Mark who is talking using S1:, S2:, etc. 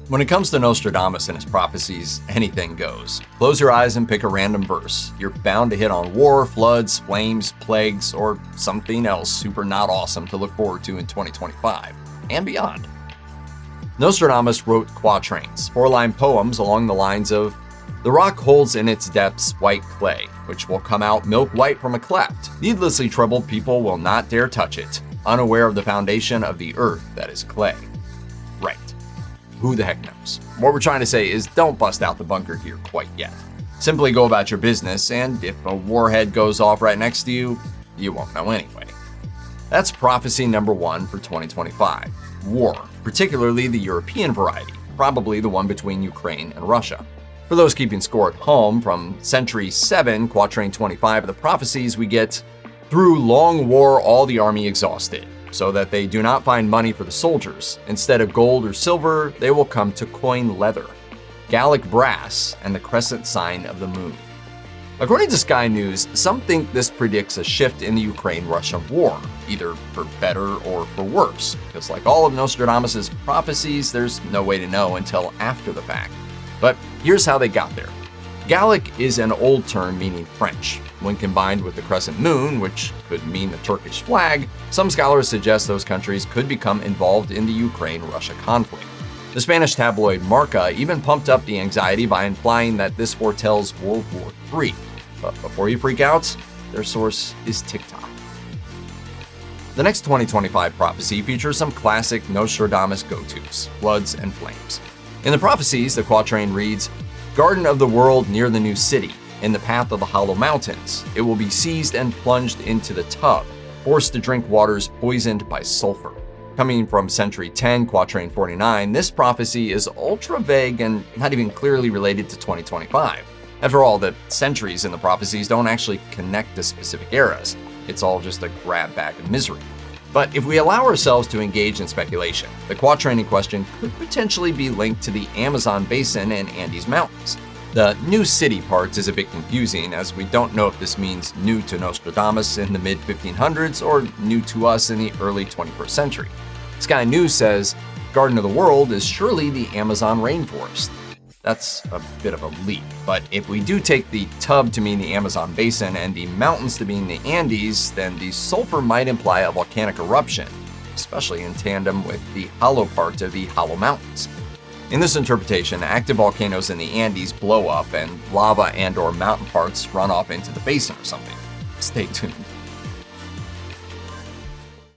S1: When it comes to Nostradamus and his prophecies, anything goes. Close your eyes and pick a random verse. You're bound to hit on war, floods, flames, plagues, or something else super not awesome to look forward to in 2025 and beyond. Nostradamus wrote quatrains, 4-line poems along the lines of, "The rock holds in its depths white clay, which will come out milk white from a cleft. Needlessly troubled people will not dare touch it, unaware of the foundation of the earth that is clay." Right. Who the heck knows? What we're trying to say is don't bust out the bunker here quite yet. Simply go about your business, and if a warhead goes off right next to you, you won't know anyway. That's prophecy number 1 for 2025. War, particularly the European variety, probably the one between Ukraine and Russia. For those keeping score at home, from Century 7, Quatrain 25 of the Prophecies, we get, "Through long war all the army exhausted, so that they do not find money for the soldiers. Instead of gold or silver, they will come to coin leather, Gallic brass, and the crescent sign of the moon." According to Sky News, some think this predicts a shift in the Ukraine-Russia war, either for better or for worse, because like all of Nostradamus' prophecies, there's no way to know until after the fact. But here's how they got there. Gallic is an old term meaning French. When combined with the crescent moon, which could mean the Turkish flag, some scholars suggest those countries could become involved in the Ukraine-Russia conflict. The Spanish tabloid Marca even pumped up the anxiety by implying that this foretells World War III. But before you freak out, their source is TikTok. The next 2025 prophecy features some classic Nostradamus go-tos, floods and flames. In the prophecies, the quatrain reads, "Garden of the world near the new city, in the path of the hollow mountains, it will be seized and plunged into the tub, forced to drink waters poisoned by sulfur." Coming from Century 10, Quatrain 49, this prophecy is ultra vague and not even clearly related to 2025. After all, the centuries in the prophecies don't actually connect to specific eras. It's all just a grab bag of misery. But if we allow ourselves to engage in speculation, the quatrain in question could potentially be linked to the Amazon basin and Andes Mountains. The new city part is a bit confusing, as we don't know if this means new to Nostradamus in the mid-1500s or new to us in the early 21st century. Sky News says, "Garden of the world is surely the Amazon rainforest." That's a bit of a leap, but if we do take the tub to mean the Amazon basin and the mountains to mean the Andes, then the sulfur might imply a volcanic eruption, especially in tandem with the hollow part of the hollow mountains. In this interpretation, active volcanoes in the Andes blow up and lava and/or mountain parts run off into the basin or something. Stay tuned.